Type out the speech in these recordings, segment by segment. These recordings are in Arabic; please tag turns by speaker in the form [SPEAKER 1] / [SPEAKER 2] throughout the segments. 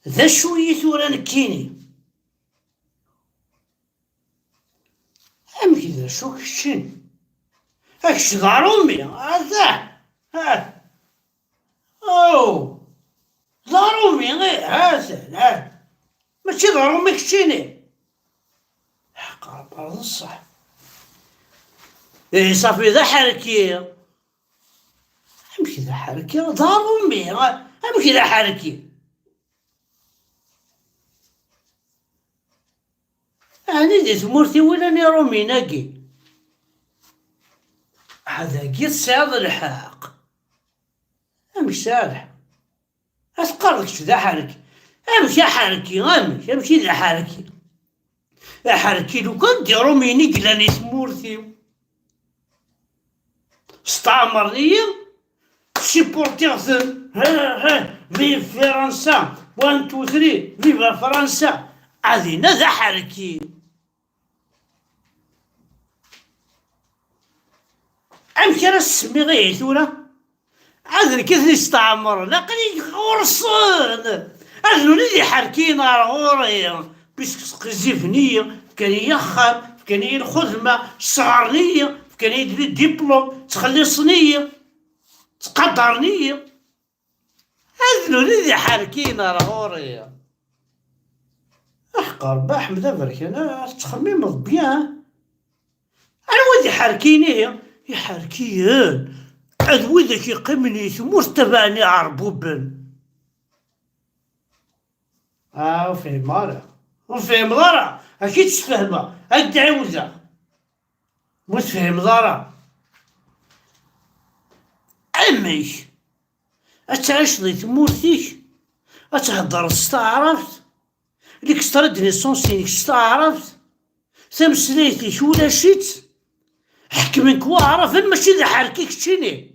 [SPEAKER 1] ذا شوية ثورة نكيني أمك ذا شو كشين أكش دار أمي هذا ها أو دار أمي غير هذا لا ماشي دار أمي كشيني قرب هذا الصح إيه صافي ذا حركي أمك ذا حركي دار أمي أمك ذا حركي أنا دي ثمورتي ولا ني رومي ناقي هذا كي تصعد الحق أمك سالح أتقرك شو ذا حركي أمك يا حركي أمك ذا حركي يا حركي لو كان دي رومي نقلاني ثمورتي استعمرني سيبورتيغ ها فيف فرنسا 1 2 3 فيفا فرنسا عادينا ذا حركي أمك راه السمي غير ثورة عاد كيف نستعمر لقني غرصن أذنو لي حركينا غوري بيسك زيفنية كان يخام كان الخدمة صغرنية كان يدير الدبلوم تخلصنية تقدرنية أذنو لي حركينا غوري أحقر بأحمد أبرك أنا تخمم بيان أنا ودي حركيني يحركيان عاد وذاك يقمني ثمور تبعني عربوبا وفهم مرة وفهم ضرع أكيد تفهمها هاد عوزة مو تفهم ضرع أمي أتعيش ضي ثمورتيك أتهدر استعرفت ليك استردني صونسينيك استعرفت تمسليتي ولا شيت حكمك واعرف ماشي ذا حركيك تشيني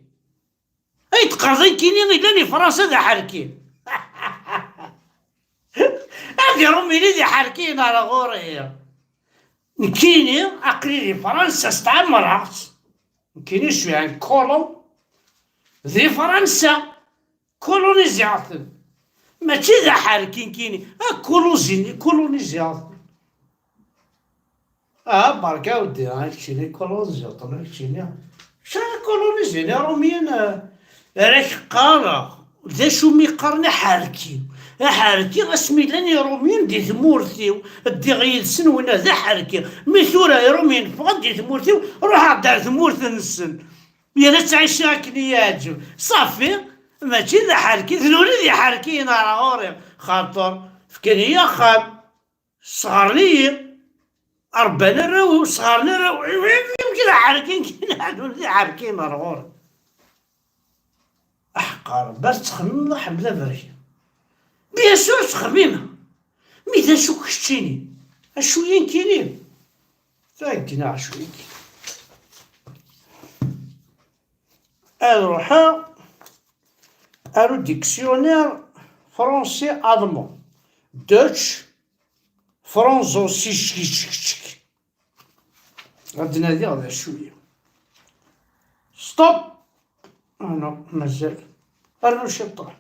[SPEAKER 1] اي تقرضين كيني غير فرنسا ذا حركي هادي رومي لي ذا حركينا على غوري نكيني عقلي فرنسا استعمرت نكيني شوية عن كولو ذي فرنسا كولونيزيات ماشي ذا حركي كيني كولونيزيات بركا ودي هاكشيني كولونيزيا طلع هاكشيني شنو كولونيزيا روميين راك قارا ذا شو ميقارنا حركي اسمي لاني روميين دي ثمورتي دي غيلسن ونا ذا حركي ميثورا روميين فقط دي ثمورتي روح عدار ثمورت نسن يا لا تعيش هاكني ياجب صافي ماشي ذا حركي ذنوني ذي حركي نارا غوري خاطر فكاني يا خام صغرني أربعنا راهو صغارنا راهو يمكن حاركين كاين هادو حاركين مرغور أحقر بس تخمم حمد بركة بيان سور تخممها ميتا شو كشتيني أشويين كاينين تاكنا عشويين أروحا أرو ديكسيونير فرونسي ألمون دوتش فرونزوسي غادي نادي غدا شويه ستوب انا مازال ارنو شطح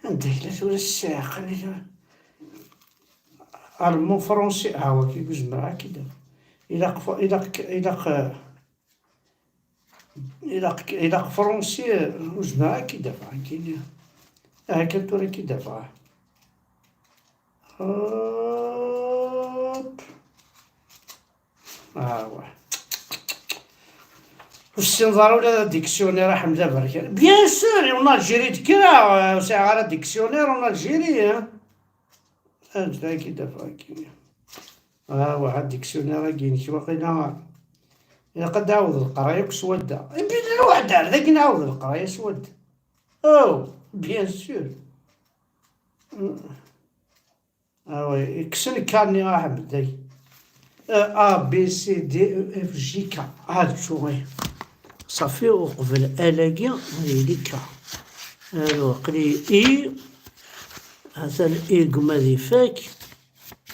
[SPEAKER 1] عندك ثلاث ولا الساعه خلينا المو فرونسي هو كيجوز معاه كدا إلا فرونسي جوج معاه كيدافع كاين هاكا توري كيدافع واستنظار ولا ديكسيونير حمزة بركة بيان سور اون الجيري تكرا ساعة على ديكسيونير اون الجيري هادا كي دافع كيميا واحد ديكسيونير كاين كي واقيلا إلا قد عاود القراية كسودة بين الواحد على ذاك نعاود القراية سودة بيان سور وي كسن كاني واحد بداي A B C D E F G K هاد شوي صافي وقبل ألاقي هادي كا هادو قلي إي مثلا إي قمادي فاك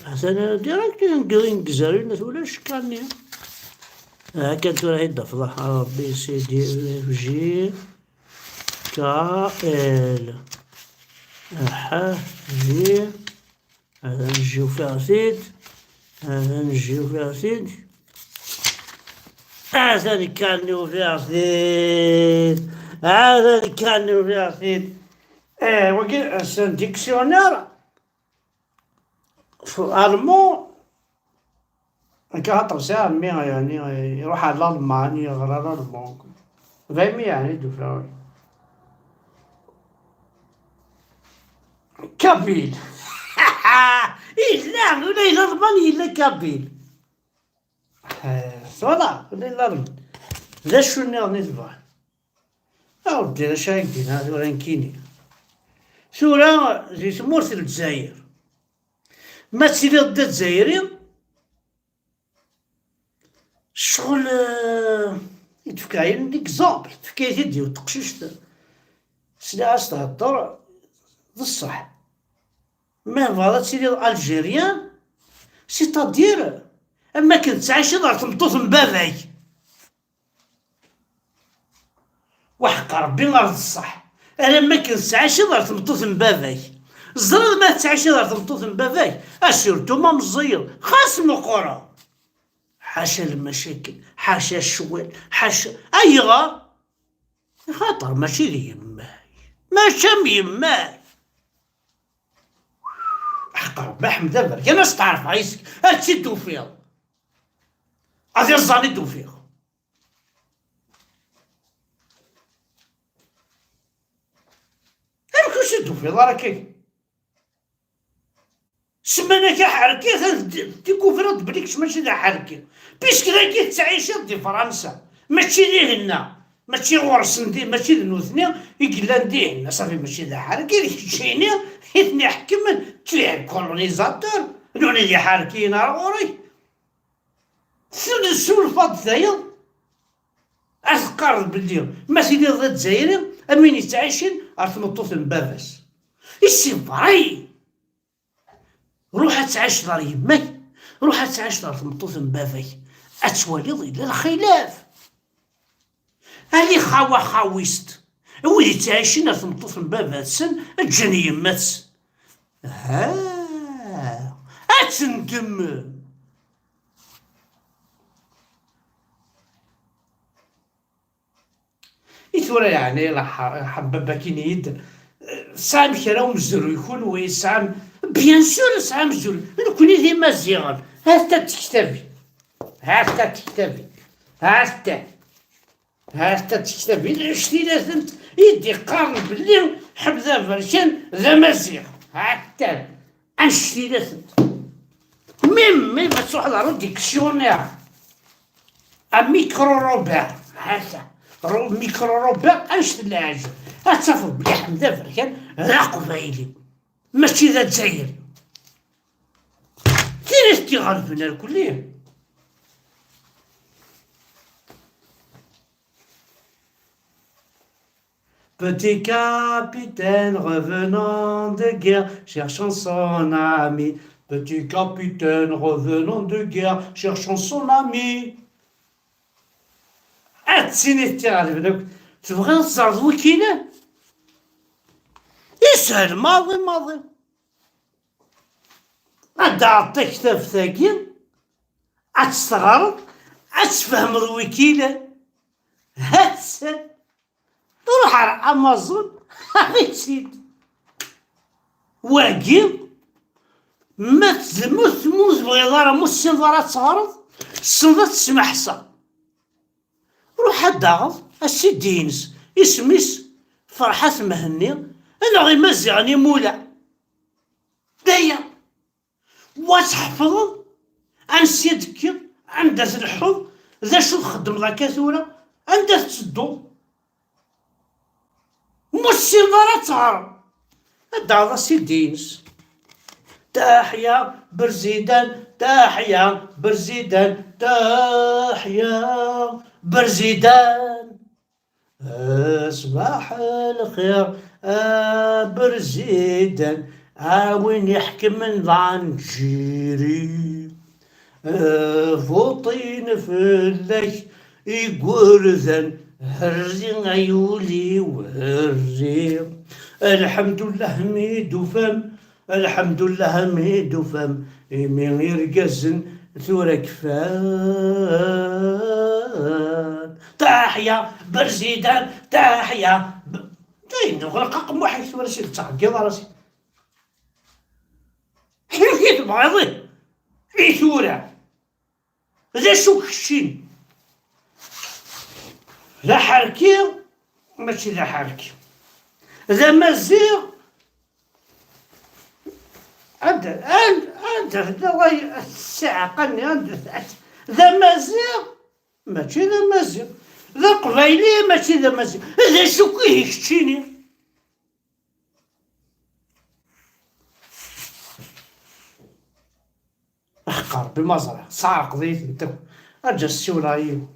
[SPEAKER 1] مثلا ديريكت نقزري الناس ولا شكاني هاكا تراهي الضفدع A B C D E F G K L هذه هذا نجيو فيها زيد، هذا نجيو فيها زيد، هذا اللي كان فيها زيد، هذا اللي كان فيها زيد. وكي سان ديكسيونير في الألمون كيهضر ساعة مي يعني يروح على الألمان يقرا الألمون فهمي يعني دوفراوي. كابيل إلا ولا إلا الألمان إلا كابيل صولا ولا إلا الألمان لا شنو نتبع أودي أنا شايفين هذا ولا نكيني سورة زي سمورت الجزائر ما تسيري ضد الجزائري شغل يتفكاين اكزامبل تفكاي يدي وتقشيش سلاعة تهضر بصح ما فوالا تسيري الجيريان سيتادير اما كنت عايش دار تمطوط من باباي وحق ربي غير الصح. انا ما كنت عايش دار تمطوط من باباي الزرد ما تعيش دار تمطوط من باباي اسيرتو ما مزير خاص من القرى حاشا المشاكل حاشا الشوال حاشا ايغا خاطر ماشي لي يماي ماشي يماي حق ربي حمد برك انا تعرف عايزك هادشي التوفيق غادي الزاني التوفيق كلشي التوفيق راه كاين سمانا كحركي ديكوفرات بليكش ماشي دا حركي بيسك راكي تعيش دي فرنسا ماشي ليه هنا ماشي غرس ندي ماشي لنوثني يقلا ندي هنا صافي ماشي دا حركي تجيني حيتني حكم تلعب كولونيزاتور نوني اللي حاركين غوري السلفات ثايا أتقارب بلي ما سيدي ضد الجزائري أمين يتعايشين أرتمطوط من باباس إسي فري روح تعيش دار يماك روح تعيش دار تمطوط من باباي أتوالي ظل الخلاف هالي خاوة خاويست ولي تعيشين دار تمطوط من باباتسن تجاني يماتس أتندم إثورة يعني حبابا كي نيد سام كرا ومزرو يكون ويسام بيان سور سام مزرو نكوني ذي مزيغان هاتا تكتبي هاتا تكتبي هاتا تكتبي شتي لازم يدي قارن بلي حبذا فرشان ذا مزيغ هاتا انشتي لازم ميم ما تروح لها ديكسيونير ميكرو روبير هاتا ميكرو روبير انشت العجب أتفق بلي حمدا فركان لا قبايلي ماشي ذا الجزائر كاين استغال فينا الكلية. Petit capitaine revenant de guerre, cherchant son ami. Petit capitaine revenant de guerre, cherchant son ami. هاتسيني استغال تبغي تصرد وكيله يسهل ماضي غدا عطيك كتاب ثاقي عتستغرب عتفهم الوكيلة هاتسال روح على امازون غيتشيد واقي ما تموت بغيضة مو السنظرة تغرض السنظرة تسمحسا روح الدغض السي دينس اسميس فرحة مهني انا غي مزيغني مولا دايا وتحفظ عن سيدك عندها الحب ذا شو تخدم ذا كثورة عندها تسدو مسيطرة تهرب هذا السي دينس تحيا برزيدان تحيا برزيدان تحيا برزيدان صباح الخير برزيدان وين يحكم من ضعنجيري فوطين في الليل يقرذن هري عيولي وهري. الحمد لله ميدو فم، الحمد لله ميدو فم، من يرقزن ثورة كفان. تحيا برزيدان تحيا داين غرق رقم واحد ثورة شي تعقيض راسي. كيف بعضي في ثورة ذا شو كشين ذا حركي ماشي ذا حركي ذا مزيغ. عند الله الساعة قني ذا مزيغ ماشي ذا مزيغ، ذا قبيلي ماشي ذا مزيغ، ذا شو كيكشيني. احقر بمزرعة صار قضيت انت ارجع السولايو.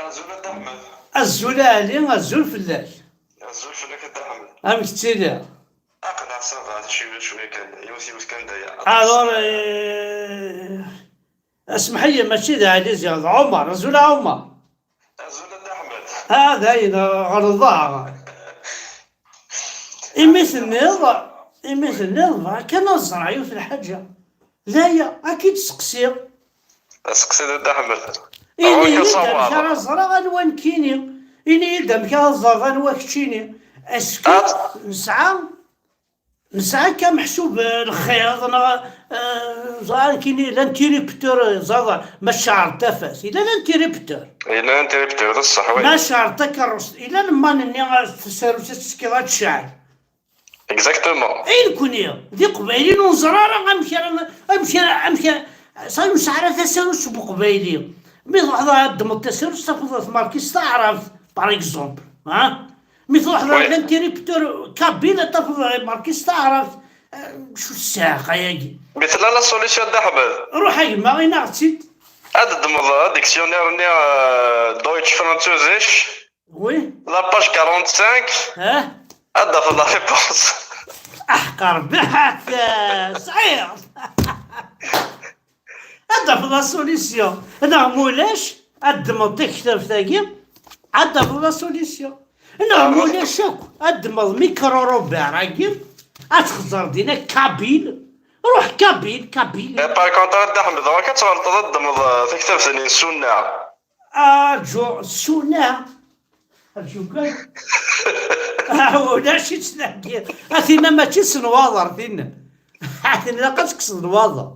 [SPEAKER 2] الزول أحمد.
[SPEAKER 1] الزلالي الزول فلاش
[SPEAKER 2] الزول فلاك أحمد.
[SPEAKER 1] هم كتير
[SPEAKER 2] أقنع صافا شوية كان يوسف كان دايا.
[SPEAKER 1] الور اسمح لي ماشي ذا عزيز عمر الزول عمر.
[SPEAKER 2] الزول أحمد.
[SPEAKER 1] هذا غرضاء مثل النظر كان الزرعي في الحاجة لا أكيد سقسي
[SPEAKER 2] سقسي أحمد.
[SPEAKER 1] إني يدم كان الزرع غنوان كيني إني يدم كان الزرع غنوان كيني أسكت نسعى كمحسوب الخياط أنا زعل كيني لانتيريبتور زعل ما شعر تفاس إلا لانتيريبتور.
[SPEAKER 2] إلا لانتيريبتور صح وي.
[SPEAKER 1] ما شعر تكرس إلا لما نني تسيروس تسكيرات شعر.
[SPEAKER 2] إكزاكتومون.
[SPEAKER 1] أين كوني ذي قبيلي نزرارة أمشي صار مسعرة تسيروس بقبيلي. مثل واحد عندهم التسيروس تفضل ماركيس تعرف بار إكزومبل مثل واحد لانتيريبتور كابينة تفضل ماركيس تعرف شو الساقة ياكي.
[SPEAKER 2] مثل لا سوليسيون أحمد.
[SPEAKER 1] روح يما غير نعطيت.
[SPEAKER 2] هذا دمض ديكسيونير ني دويتش فرانسوزيش.
[SPEAKER 1] وي.
[SPEAKER 2] لاباج 45. هذا في لا ريبونس.
[SPEAKER 1] أحقر بحث صحيح. هذا في لا سوليسيون هذا مولاش الدمض كتاب ثاقي هذا في لا سوليسيون هنا مولاش شوك الدمض ميكرو روبير راكي أتخزر دينا كابيل روح كابيل.
[SPEAKER 2] باغ كونتر أحمد راه كتغلط الدمض في كتاب ثاني السنة.
[SPEAKER 1] جو السنة جو كان ولاش تلاقي أثينا ما تسن واضر فينا أثينا لا قد واضر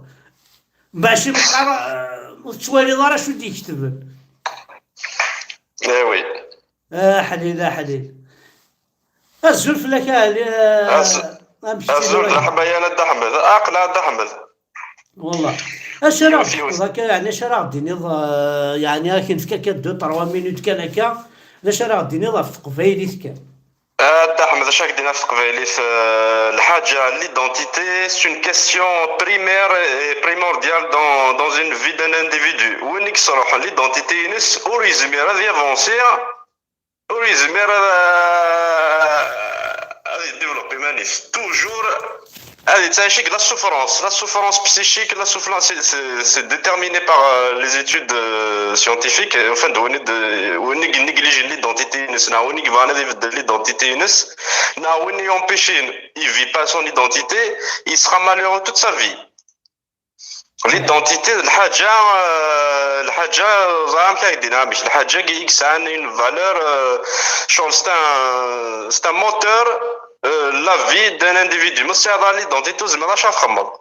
[SPEAKER 1] باش تسوالي ضرا شو دي يكتب.
[SPEAKER 2] وي.
[SPEAKER 1] حليل الزول فلاك
[SPEAKER 2] الزول الحبايا أحمد أقلع أحمد.
[SPEAKER 1] والله اش راه ذاك يعني اش راه ديني يعني كاين في كاك 2 3 مينوت كان هكا اش راه ديني في قبيلي كان.
[SPEAKER 2] أحمد اش راك دينا في قبيلي في الحاجة ليدونتيتي سي اون كيسيون بريمير اي بريمورديال دون اون في دان انديفيدو. وين يكسروح ليدونتيتي ينس اوريزمير هذا يافونسي اوريزمير هذا يديفلوبي مانيف توجور هذه تعيشك لا souffrance psychique, la souffrance c'est déterminé par les études scientifiques. Enfin, on néglige l'identité, on néglige l'identité, on empêche, il vit pas son identité, il sera malheureux toute sa vie. L'identité, الحاجة زعما كايدينها باش الحاجة كيكسان une valeur شغل c'est un moteur la vie d'un individu. مش هذا l'identité زعما اش نخمر.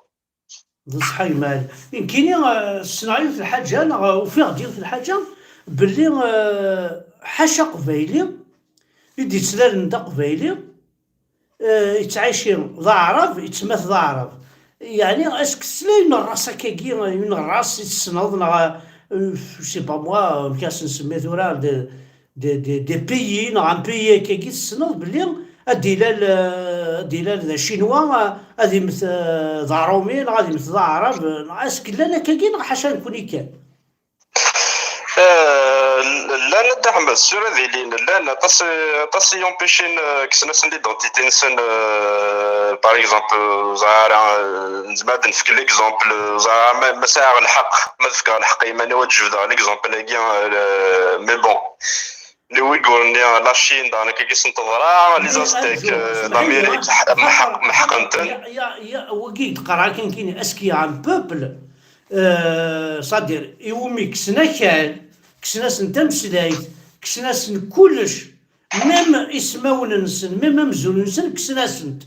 [SPEAKER 1] صحي مال يمكن الصناعي في الحاجة أنا وفيه ديال في الحاجة باللي حاشا قبايلي يدي تسلال نتا قبايلي يتعايشين ضعرف يتمث ضعرف يعني اسك سلاين الراس كاكي من الراس يتسنض سي با موا مكاس نسمي ثورا دي بيي نغ ان بيي كي تسنض بلي ديلال ذا شينوا غادي مثل ذا رومين غادي مثل ذا عرب اسكي لا كاكي نغ حاشا نكوني كان
[SPEAKER 2] لا ندع احمد السورة ذي لا تص يومبيشين كسناس ليدونتيتي نسن باغ اكزومبل زعما زعما نفك ليكزومبل زعما مساع الحق ما تفكر الحق يماني وتجبد على ليكزومبل هاكي مي بون لي ويغور لا شين دانا كي سنتظرا لي زاستيك لاميريك محقنتن
[SPEAKER 1] يا وكيد قرا كان كاين اسكي عن بوبل صادير يومي كسنا سنتا مسلايت كسنا سن كلش ميم اسماون نسن ميم مزول نسن كسنا سنت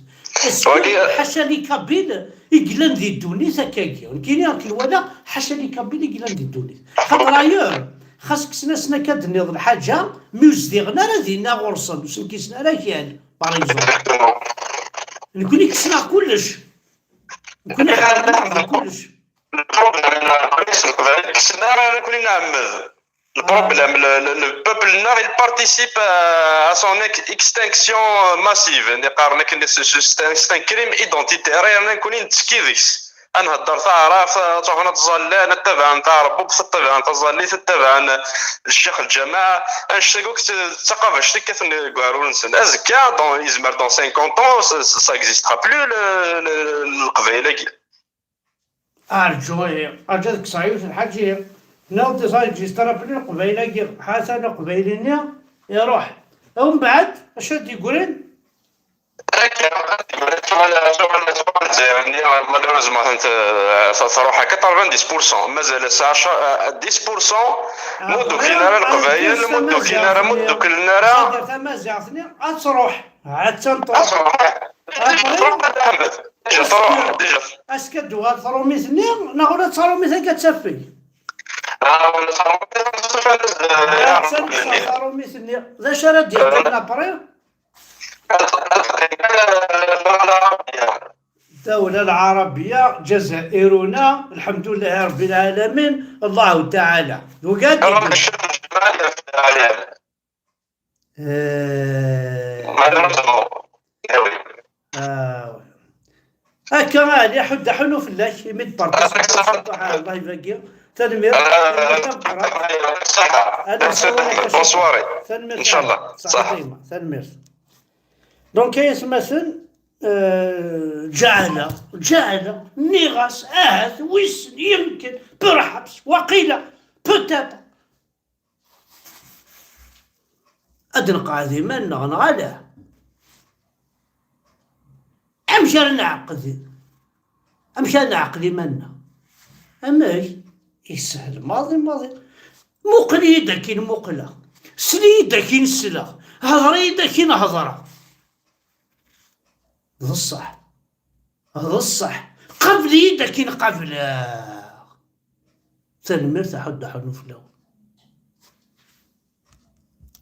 [SPEAKER 1] حاشا لي كابيل يقلن ذي الدونيث هكاكي كاين راك الولا حاشا لي كابيل يقلن ذي الدونيث خاطر ايور خاص كسنا سنا كدنيض الحاجه ميوزديغنا راه دينا غرصن وسن كيسنا راه كان باغ اكزومبل نكوني كسنا كلش نكوني كلش
[SPEAKER 2] البروبلème le peuple nord il participe à son extinction massive c'est un crime identitaire انا نكون نتسكيدكس نهضر تعرف تروح نتظلى نتبع نتاع ربوب تتبع تظلي تتبع الشيخ الجماعه نشتاقوك الثقافه شتي كيف نقارون نسن ازكا دون يزمر دون 50 ans ça existera plus القبائل كي
[SPEAKER 1] أرجوك صحيح الحكي ناوتي صاير جيسترا بلي القبيلة حسن قبيلينيا يروح ومن بعد اش يقولين؟
[SPEAKER 2] مالوريزمون تروح هكا طالبان 10% مازال 10% مدو كي نرى القبائل مدو كي نرى
[SPEAKER 1] تمازيغتني تروح عاد تنطر
[SPEAKER 2] ديجا
[SPEAKER 1] اسكا دوار ثروميثني ناغولا ثروميث كتسفي ثروميثني ذا شرا ديال لابري الدولة العربية جزائرنا الحمد لله رب العالمين الله تعالى وقاد هكا غادي حد حلو في الله يمد بارتيس الله يبقي تنمير
[SPEAKER 2] بونسواري ان شاء الله
[SPEAKER 1] صح تنمير دونك يسمى جعل نغاس ويسن يمكن برحبس وقيل بوتيتر أدنقى هذه من نغنغاله أمشى نعقدي منا أماش يسهل ماضي مقلي داكين مقلة سلي داكين سلا هضري داكين هضرة هذا الصح قبلي داكين قبله تنمر تحد حنو فلو